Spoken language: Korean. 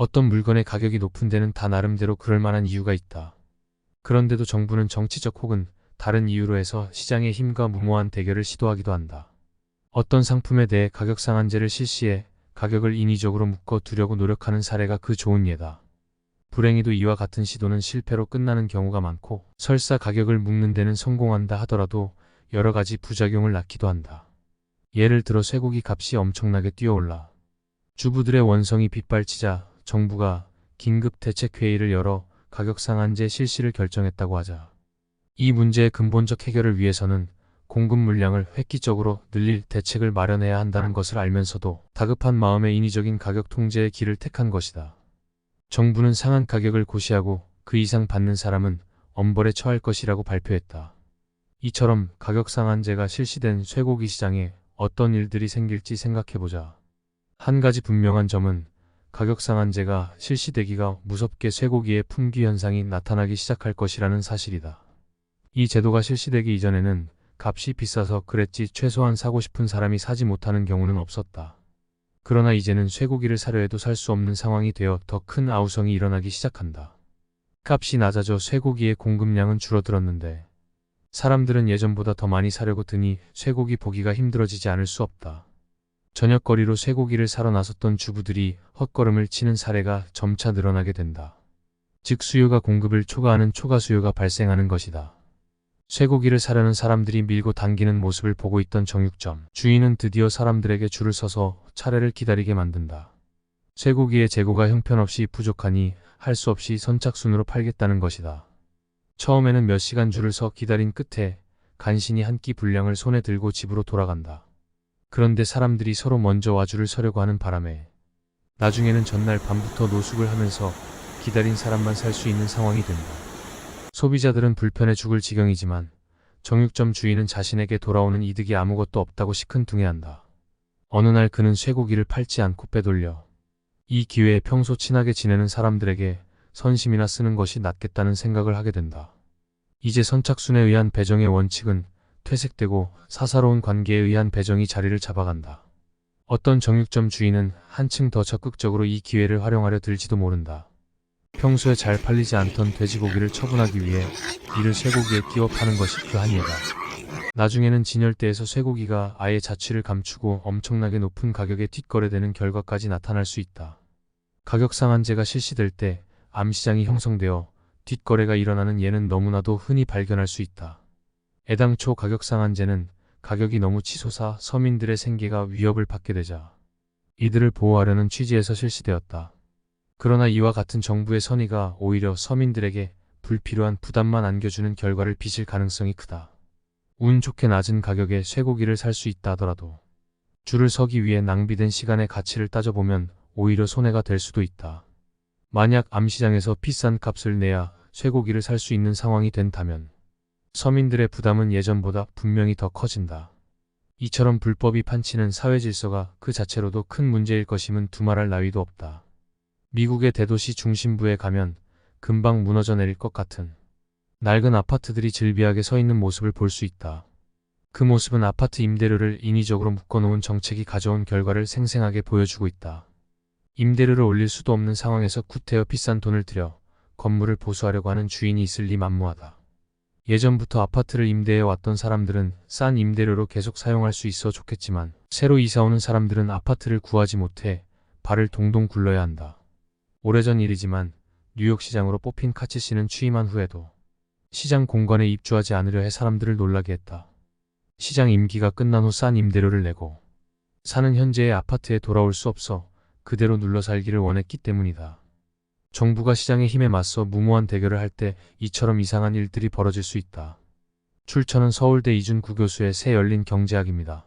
어떤 물건의 가격이 높은 데는 다 나름대로 그럴 만한 이유가 있다. 그런데도 정부는 정치적 혹은 다른 이유로 해서 시장의 힘과 무모한 대결을 시도하기도 한다. 어떤 상품에 대해 가격 상한제를 실시해 가격을 인위적으로 묶어 두려고 노력하는 사례가 그 좋은 예다. 불행히도 이와 같은 시도는 실패로 끝나는 경우가 많고, 설사 가격을 묶는 데는 성공한다 하더라도 여러 가지 부작용을 낳기도 한다. 예를 들어 쇠고기 값이 엄청나게 뛰어올라 주부들의 원성이 빗발치자 정부가 긴급 대책회의를 열어 가격 상한제 실시를 결정했다고 하자. 이 문제의 근본적 해결을 위해서는 공급 물량을 획기적으로 늘릴 대책을 마련해야 한다는 것을 알면서도 다급한 마음에 인위적인 가격 통제의 길을 택한 것이다. 정부는 상한 가격을 고시하고 그 이상 받는 사람은 엄벌에 처할 것이라고 발표했다. 이처럼 가격 상한제가 실시된 쇠고기 시장에 어떤 일들이 생길지 생각해보자. 한 가지 분명한 점은 가격 상한제가 실시되기가 무섭게 쇠고기의 품귀 현상이 나타나기 시작할 것이라는 사실이다. 이 제도가 실시되기 이전에는 값이 비싸서 그랬지 최소한 사고 싶은 사람이 사지 못하는 경우는 없었다. 그러나 이제는 쇠고기를 사려 해도 살 수 없는 상황이 되어 더 큰 아우성이 일어나기 시작한다. 값이 낮아져 쇠고기의 공급량은 줄어들었는데 사람들은 예전보다 더 많이 사려고 드니 쇠고기 보기가 힘들어지지 않을 수 없다. 저녁거리로 쇠고기를 사러 나섰던 주부들이 헛걸음을 치는 사례가 점차 늘어나게 된다. 즉 수요가 공급을 초과하는 초과수요가 발생하는 것이다. 쇠고기를 사려는 사람들이 밀고 당기는 모습을 보고 있던 정육점 주인은 드디어 사람들에게 줄을 서서 차례를 기다리게 만든다. 쇠고기의 재고가 형편없이 부족하니 할 수 없이 선착순으로 팔겠다는 것이다. 처음에는 몇 시간 줄을 서 기다린 끝에 간신히 한 끼 분량을 손에 들고 집으로 돌아간다. 그런데 사람들이 서로 먼저 와줄을 서려고 하는 바람에 나중에는 전날 밤부터 노숙을 하면서 기다린 사람만 살 수 있는 상황이 된다. 소비자들은 불편해 죽을 지경이지만 정육점 주인은 자신에게 돌아오는 이득이 아무것도 없다고 시큰둥해한다. 어느 날 그는 쇠고기를 팔지 않고 빼돌려 이 기회에 평소 친하게 지내는 사람들에게 선심이나 쓰는 것이 낫겠다는 생각을 하게 된다. 이제 선착순에 의한 배정의 원칙은 퇴색되고 사사로운 관계에 의한 배정이 자리를 잡아간다. 어떤 정육점 주인은 한층 더 적극적으로 이 기회를 활용하려 들지도 모른다. 평소에 잘 팔리지 않던 돼지고기를 처분하기 위해 이를 쇠고기에 끼워 파는 것이 그 한 예다. 나중에는 진열대에서 쇠고기가 아예 자취를 감추고 엄청나게 높은 가격에 뒷거래되는 결과까지 나타날 수 있다. 가격 상한제가 실시될 때 암시장이 형성되어 뒷거래가 일어나는 예는 너무나도 흔히 발견할 수 있다. 애당초 가격 상한제는 가격이 너무 치솟아 서민들의 생계가 위협을 받게 되자 이들을 보호하려는 취지에서 실시되었다. 그러나 이와 같은 정부의 선의가 오히려 서민들에게 불필요한 부담만 안겨주는 결과를 빚을 가능성이 크다. 운 좋게 낮은 가격에 쇠고기를 살 수 있다 하더라도 줄을 서기 위해 낭비된 시간의 가치를 따져보면 오히려 손해가 될 수도 있다. 만약 암시장에서 비싼 값을 내야 쇠고기를 살 수 있는 상황이 된다면 서민들의 부담은 예전보다 분명히 더 커진다. 이처럼 불법이 판치는 사회 질서가 그 자체로도 큰 문제일 것임은 두말할 나위도 없다. 미국의 대도시 중심부에 가면 금방 무너져 내릴 것 같은 낡은 아파트들이 즐비하게 서 있는 모습을 볼 수 있다. 그 모습은 아파트 임대료를 인위적으로 묶어놓은 정책이 가져온 결과를 생생하게 보여주고 있다. 임대료를 올릴 수도 없는 상황에서 구태여 비싼 돈을 들여 건물을 보수하려고 하는 주인이 있을 리 만무하다. 예전부터 아파트를 임대해 왔던 사람들은 싼 임대료로 계속 사용할 수 있어 좋겠지만 새로 이사오는 사람들은 아파트를 구하지 못해 발을 동동 굴러야 한다. 오래전 일이지만 뉴욕 시장으로 뽑힌 카치 씨는 취임한 후에도 시장 공간에 입주하지 않으려 해 사람들을 놀라게 했다. 시장 임기가 끝난 후 싼 임대료를 내고 사는 현재의 아파트에 돌아올 수 없어 그대로 눌러 살기를 원했기 때문이다. 정부가 시장의 힘에 맞서 무모한 대결을 할 때 이처럼 이상한 일들이 벌어질 수 있다. 출처는 서울대 이준구 교수의 새 열린 경제학입니다.